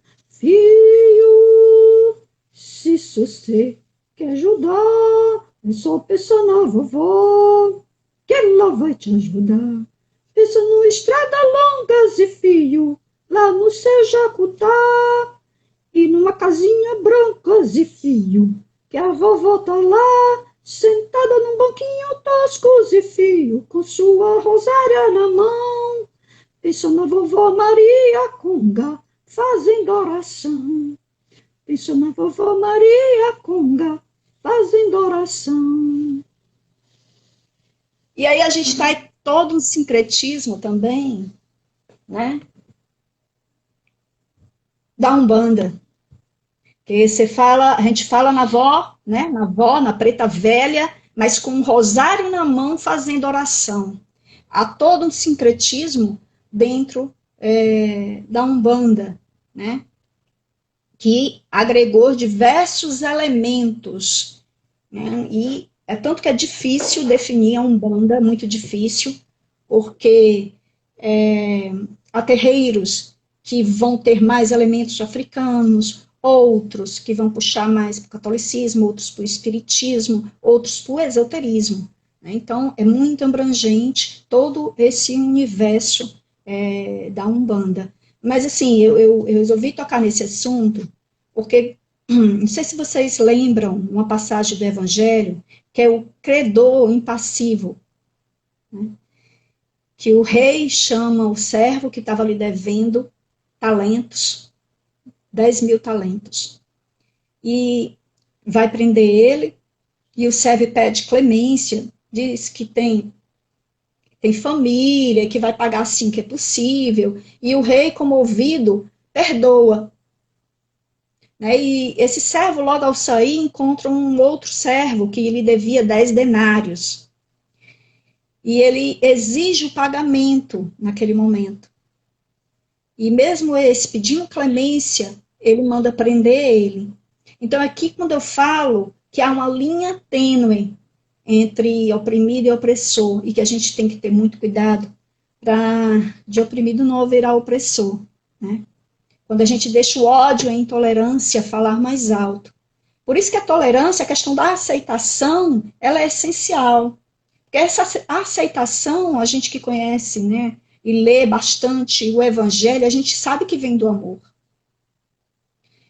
se você quer ajudar, é só pensar na vovó, que ela vai te ajudar. Pensa numa estrada longa, Zé, filho, lá no seu Jacutá, e numa casinha branca, Zé, filho, que a vovó tá lá, sentada num banquinho tosco, Zé, filho, com sua rosária na mão. Pensa na vovó Maria Conga, fazendo oração. Pensa na vovó Maria Conga, fazendo oração. E aí a gente está em todo um sincretismo também, né? Da Umbanda. Que a gente fala na avó, né? Na avó, na preta velha, mas com um rosário na mão fazendo oração. Há todo um sincretismo dentro da Umbanda, né? Que agregou diversos elementos, né? E é tanto que é difícil definir a Umbanda, muito difícil, porque há terreiros que vão ter mais elementos africanos, outros que vão puxar mais para o catolicismo, outros para o espiritismo, outros para o esoterismo. Né? Então, é muito abrangente todo esse universo da Umbanda. Mas, assim, eu resolvi tocar nesse assunto porque, não sei se vocês lembram uma passagem do Evangelho, que é o credor impassivo, né? Que o rei chama o servo que estava lhe devendo talentos, 10.000 talentos, e vai prender ele, e o servo pede clemência, diz que tem família, que vai pagar assim que é possível, e o rei, comovido, perdoa. Né? E esse servo, logo ao sair, encontra um outro servo que lhe devia 10 denários. E ele exige o pagamento naquele momento. E mesmo esse pedindo clemência, ele manda prender ele. Então, aqui, quando eu falo que há uma linha tênue entre oprimido e opressor, e que a gente tem que ter muito cuidado para de oprimido não virar opressor, né? Quando a gente deixa o ódio e a intolerância falar mais alto. Por isso que a tolerância, a questão da aceitação, ela é essencial. Porque essa aceitação, a gente que conhece, né, e lê bastante o Evangelho, a gente sabe que vem do amor.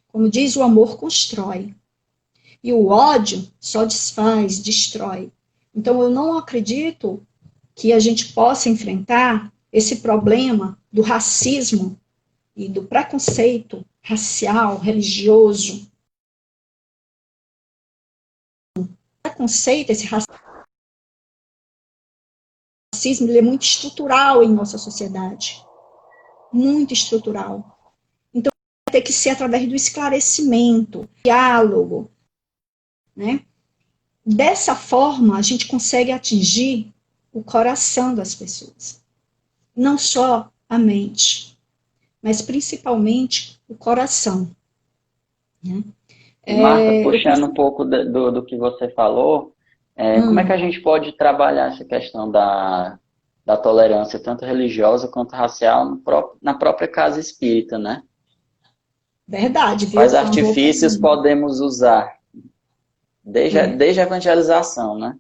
Como diz, o amor constrói. E o ódio só desfaz, destrói. Então, eu não acredito que a gente possa enfrentar esse problema do racismo e do preconceito racial, religioso. Preconceito, esse racismo, ele é muito estrutural em nossa sociedade. Muito estrutural. Então, vai ter que ser através do esclarecimento, diálogo, né? Dessa forma, a gente consegue atingir o coração das pessoas. Não só a mente, mas principalmente o coração. Né? Marta, puxando um pouco do que você falou, como é que a gente pode trabalhar essa questão da tolerância, tanto religiosa quanto racial, na própria casa espírita, né? Verdade, viu? Quais artifícios podemos usar? Desde a evangelização, né?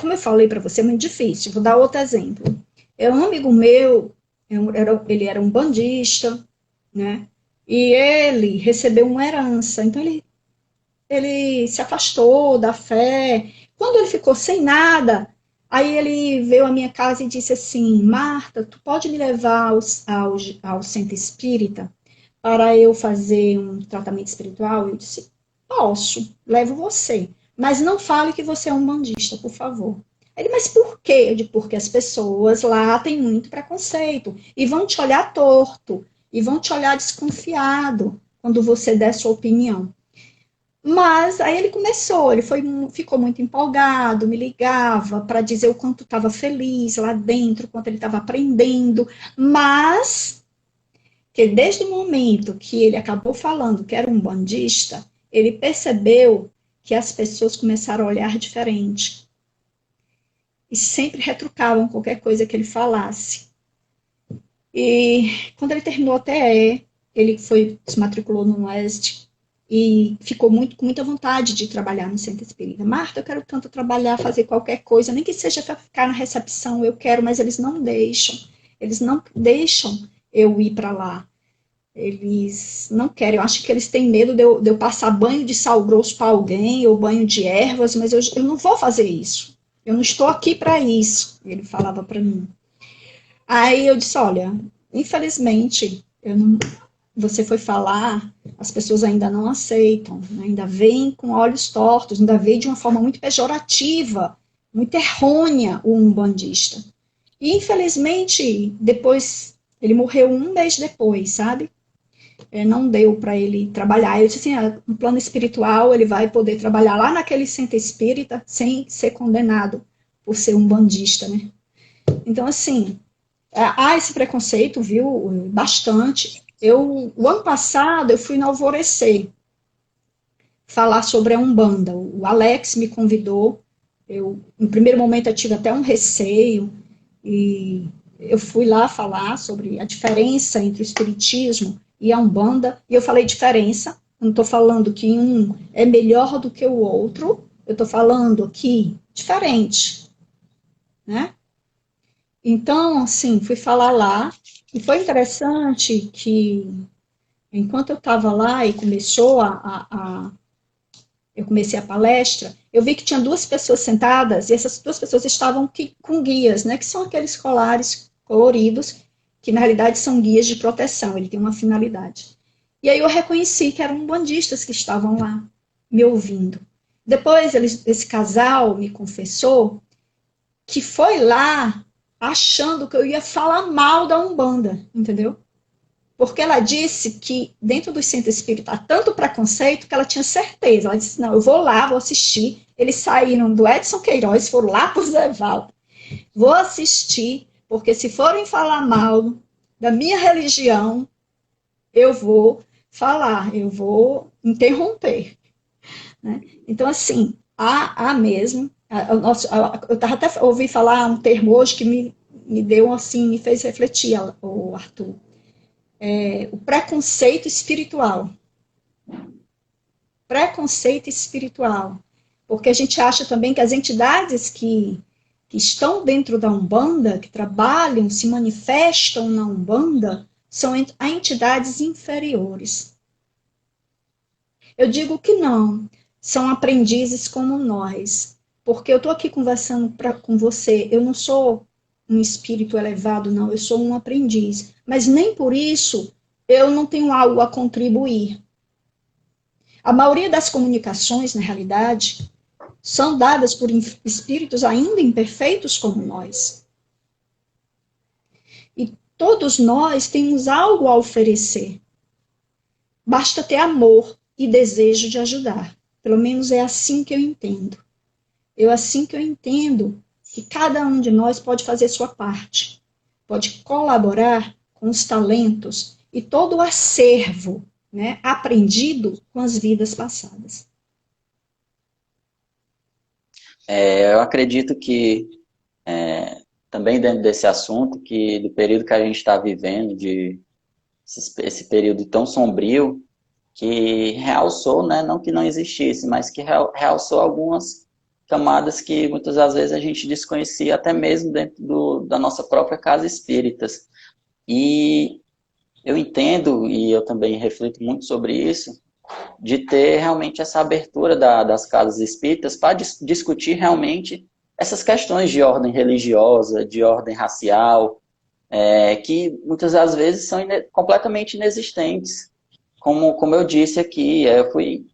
Como eu falei para você, é muito difícil. Vou dar outro exemplo. Um amigo meu, ele era um bandista, né? E ele recebeu uma herança. Então, ele se afastou da fé. Quando ele ficou sem nada, aí ele veio à minha casa e disse assim, Marta, tu pode me levar ao centro espírita para eu fazer um tratamento espiritual? Eu disse, posso, levo você. Mas não fale que você é um bandista, por favor. Ele, mas por quê? Eu digo, porque as pessoas lá têm muito preconceito e vão te olhar torto e vão te olhar desconfiado quando você der sua opinião. Mas aí ele começou, ficou muito empolgado, me ligava para dizer o quanto estava feliz lá dentro, o quanto ele estava aprendendo, mas que desde o momento que ele acabou falando que era um bandista, ele percebeu que as pessoas começaram a olhar diferente. E sempre retrucavam qualquer coisa que ele falasse. E quando ele terminou a TE, ele se matriculou no Oeste e ficou com muita vontade de trabalhar no centro espírita. Marta, eu quero tanto trabalhar, fazer qualquer coisa, nem que seja para ficar na recepção, eu quero, mas eles não deixam. Eles não deixam eu ir para lá. Eles não querem, eu acho que eles têm medo de eu passar banho de sal grosso para alguém, ou banho de ervas, mas eu não vou fazer isso. Eu não estou aqui para isso, ele falava para mim. Aí eu disse, olha, infelizmente, você foi falar, as pessoas ainda não aceitam, ainda veem com olhos tortos, ainda veem de uma forma muito pejorativa, muito errônea o umbandista. E infelizmente, depois, ele morreu um mês depois, sabe? Não deu para ele trabalhar. Eu disse assim, no plano espiritual, ele vai poder trabalhar lá naquele centro espírita sem ser condenado por ser um bandista, né? Então, assim, há esse preconceito, viu? Bastante. O ano passado, eu fui no Alvorecer falar sobre a Umbanda. O Alex me convidou. No primeiro momento, eu tive até um receio. E eu fui lá falar sobre a diferença entre o espiritismo e a Umbanda. E eu falei diferença. Eu não estou falando que um é melhor do que o outro. Eu estou falando que diferente. Né? Então, assim, fui falar lá, e foi interessante que, enquanto eu estava lá e eu comecei a palestra, eu vi que tinha duas pessoas sentadas, e essas duas pessoas estavam com guias, né, que são aqueles colares coloridos, que na realidade são guias de proteção, ele tem uma finalidade. E aí eu reconheci que eram bandistas que estavam lá, me ouvindo. Depois, esse casal me confessou que foi lá achando que eu ia falar mal da Umbanda, entendeu? Porque ela disse que dentro do centro espírita há tanto preconceito que ela tinha certeza. Ela disse, não, eu vou lá, vou assistir. Eles saíram do Edson Queiroz, foram lá para o Zé Valdo. Vou assistir, porque se forem falar mal da minha religião, eu vou falar, eu vou interromper. Né? Então, assim, Há mesmo. Eu tava até ouvi falar um termo hoje que me deu assim, me fez refletir, o Arthur. O preconceito espiritual. Preconceito espiritual. Porque a gente acha também que as entidades que estão dentro da Umbanda, que trabalham, se manifestam na Umbanda, são entidades inferiores. Eu digo que não, são aprendizes como nós, porque eu estou aqui conversando com você, eu não sou um espírito elevado, não, eu sou um aprendiz, mas nem por isso eu não tenho algo a contribuir. A maioria das comunicações, na realidade, são dadas por espíritos ainda imperfeitos como nós. E todos nós temos algo a oferecer. Basta ter amor e desejo de ajudar. Pelo menos é assim que eu entendo. Assim que eu entendo que cada um de nós pode fazer sua parte. Pode colaborar com os talentos e todo o acervo, né, aprendido com as vidas passadas. Eu acredito que, também dentro desse assunto, que do período que a gente está vivendo, esse período tão sombrio, que realçou, né, não que não existisse, mas que realçou algumas camadas que muitas das vezes a gente desconhecia, até mesmo dentro da nossa própria casa espíritas. E eu entendo, e eu também reflito muito sobre isso, de ter realmente essa abertura das casas espíritas para discutir realmente essas questões de ordem religiosa, de ordem racial, que muitas das vezes são completamente inexistentes. Como eu disse aqui, eu fui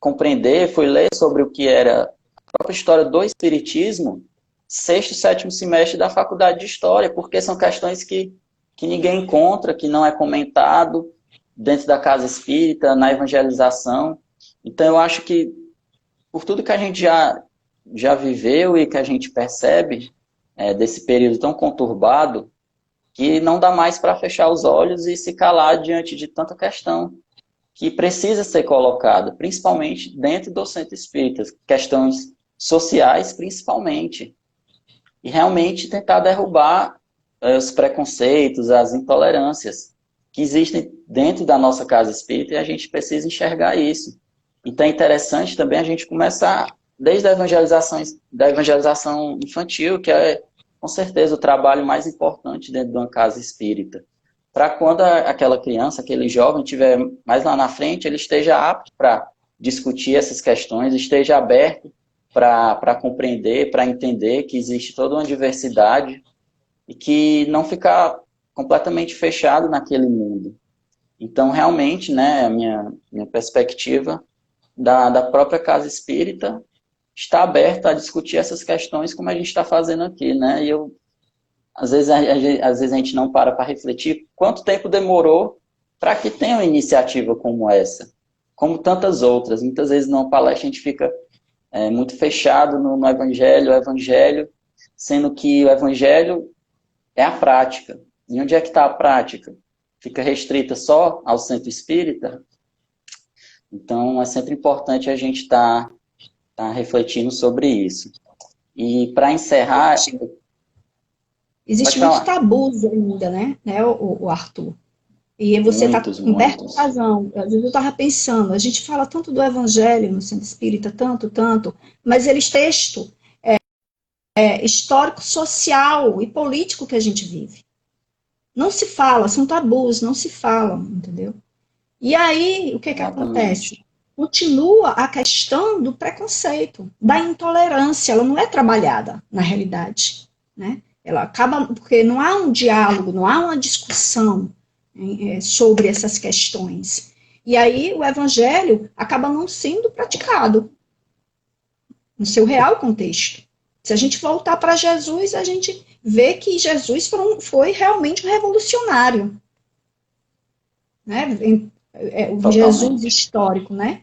compreender, fui ler sobre o que era a própria história do espiritismo, sexto, sétimo semestre da faculdade de História, porque são questões que ninguém encontra, que não é comentado dentro da casa espírita, na evangelização. Então eu acho que, por tudo que a gente já viveu e que a gente percebe desse período tão conturbado, que não dá mais para fechar os olhos e se calar diante de tanta questão que precisa ser colocada, principalmente dentro do centro espírita, questões sociais principalmente, e realmente tentar derrubar os preconceitos, as intolerâncias que existem dentro da nossa casa espírita, e a gente precisa enxergar isso. Então é interessante também a gente começar desde a evangelização infantil, que é com certeza o trabalho mais importante dentro de uma casa espírita, para quando aquela criança, aquele jovem estiver mais lá na frente, ele esteja apto para discutir essas questões, esteja aberto para compreender, para entender que existe toda uma diversidade e que não ficar completamente fechado naquele mundo. Então, realmente, né, a minha perspectiva da própria casa espírita está aberta a discutir essas questões como a gente está fazendo aqui, né? E às vezes a gente não para refletir quanto tempo demorou para que tenha uma iniciativa como essa, como tantas outras. Muitas vezes numa palestra a gente fica muito fechado no evangelho, sendo que o evangelho é a prática. E onde é que está a prática? Fica restrita só ao centro espírita? Então, é sempre importante a gente estar refletindo sobre isso. E, para encerrar... Existe muitos tabus ainda, né, o Arthur? E você está coberto de razão. Às vezes eu estava pensando, a gente fala tanto do evangelho no centro espírita, tanto, mas eles texto histórico, social e político que a gente vive. Não se fala, são tabus, não se falam, entendeu? E aí, o que acontece? Continua a questão do preconceito, da intolerância, ela não é trabalhada, na realidade, né? Ela acaba, porque não há um diálogo, não há uma discussão sobre essas questões. E aí, o evangelho acaba não sendo praticado no seu real contexto. Se a gente voltar para Jesus, a gente vê que Jesus foi realmente um revolucionário, né? O Jesus histórico, né?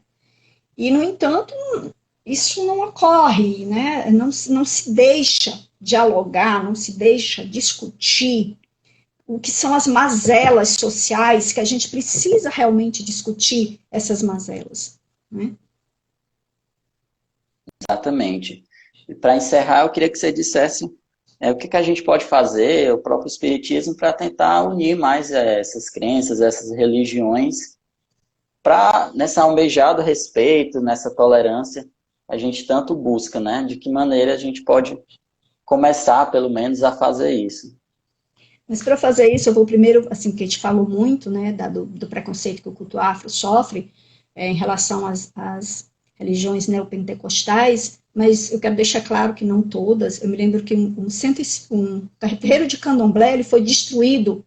E, no entanto, isso não ocorre, né? Não se deixa dialogar, não se deixa discutir o que são as mazelas sociais, que a gente precisa realmente discutir essas mazelas, né? Exatamente. E para encerrar, eu queria que você dissesse o que a gente pode fazer, o próprio Espiritismo, para tentar unir mais essas crenças, essas religiões, para nessa almejado respeito, nessa tolerância, a gente tanto busca, né? De que maneira a gente pode começar, pelo menos, a fazer isso. Mas para fazer isso, eu vou primeiro, assim, que a gente falou muito, né, do preconceito que o culto afro sofre em relação às religiões neopentecostais, mas eu quero deixar claro que não todas. Eu me lembro que um terreiro de candomblé ele foi destruído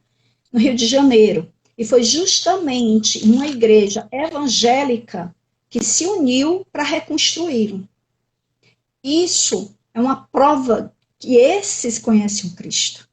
no Rio de Janeiro, e foi justamente uma igreja evangélica que se uniu para reconstruir. Isso é uma prova que esses conhecem o Cristo.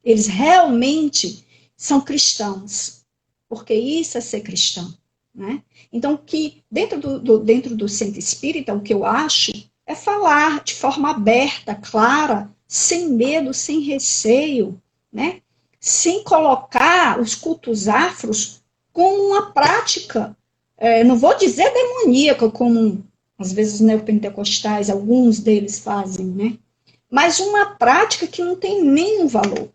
Eles realmente são cristãos, porque isso é ser cristão, né? Então, que dentro do centro espírita, o que eu acho é falar de forma aberta, clara, sem medo, sem receio, né? Sem colocar os cultos afros como uma prática, não vou dizer demoníaca, como às vezes os neopentecostais, alguns deles fazem, né? Mas uma prática que não tem nenhum valor.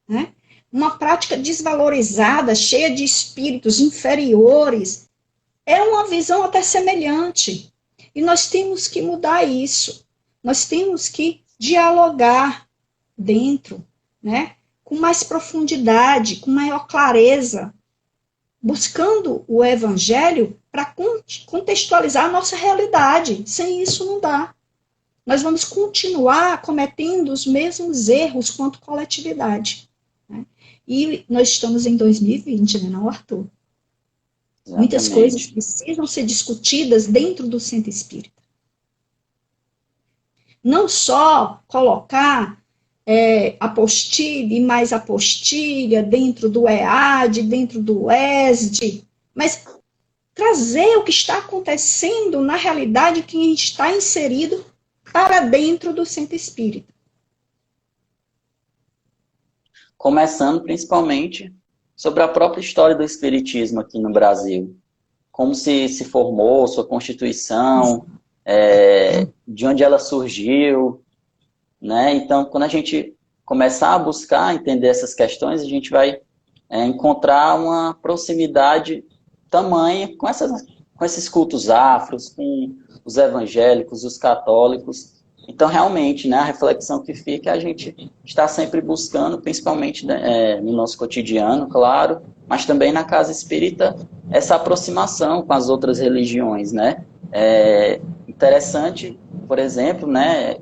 Né? Uma prática desvalorizada, cheia de espíritos inferiores, é uma visão até semelhante. E nós temos que mudar isso. Nós temos que dialogar dentro, né? Com mais profundidade, com maior clareza, buscando o evangelho para contextualizar a nossa realidade. Sem isso não dá. Nós vamos continuar cometendo os mesmos erros quanto coletividade. Né? E nós estamos em 2020, né, não, Arthur? Exatamente. Muitas coisas precisam ser discutidas dentro do centro espírita. Não só colocar apostilha e mais apostilha dentro do EAD, dentro do ESD, mas trazer o que está acontecendo na realidade que a gente está inserido para dentro do centro espírita. Começando principalmente sobre a própria história do espiritismo aqui no Brasil. Como se formou, sua constituição, de onde ela surgiu, né? Então, quando a gente começar a buscar entender essas questões, a gente vai encontrar uma proximidade tamanha com esses cultos afros, com os evangélicos, os católicos. Então, realmente, né, a reflexão que fica é a gente está sempre buscando, principalmente no nosso cotidiano, claro, mas também na casa espírita, essa aproximação com as outras religiões, né? É interessante, por exemplo, né,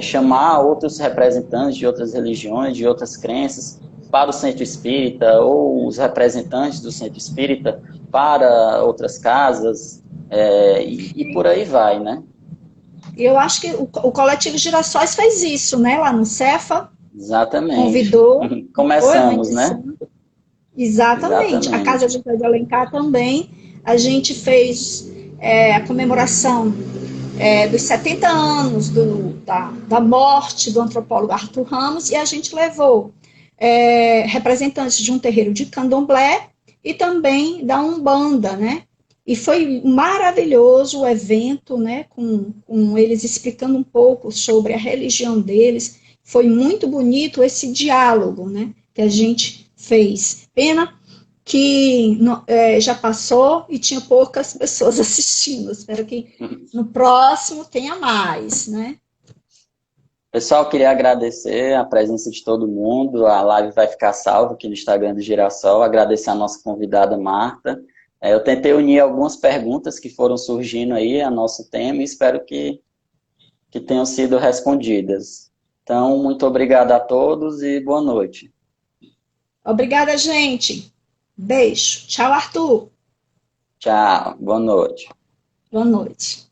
chamar outros representantes de outras religiões, de outras crenças, para o centro espírita, ou os representantes do centro espírita para outras casas, e por aí vai, né? Eu acho que o Coletivo Girassóis fez isso, né? Lá no Cefa. Exatamente. Convidou. Começamos, né? Exatamente. A Casa José de Alencar também. A gente fez a comemoração dos 70 anos da morte do antropólogo Arthur Ramos, e a gente levou representantes de um terreiro de candomblé e também da Umbanda, né? E foi maravilhoso o evento, né, com eles explicando um pouco sobre a religião deles. Foi muito bonito esse diálogo, né, que a gente fez. Pena que já passou e tinha poucas pessoas assistindo. Espero que no próximo tenha mais, né? Pessoal, queria agradecer a presença de todo mundo. A live vai ficar salva aqui no Instagram do Girassol. Agradecer a nossa convidada Marta. Eu tentei unir algumas perguntas que foram surgindo aí a nosso tema e espero que tenham sido respondidas. Então, muito obrigado a todos e boa noite. Obrigada, gente. Beijo. Tchau, Arthur. Tchau. Boa noite. Boa noite.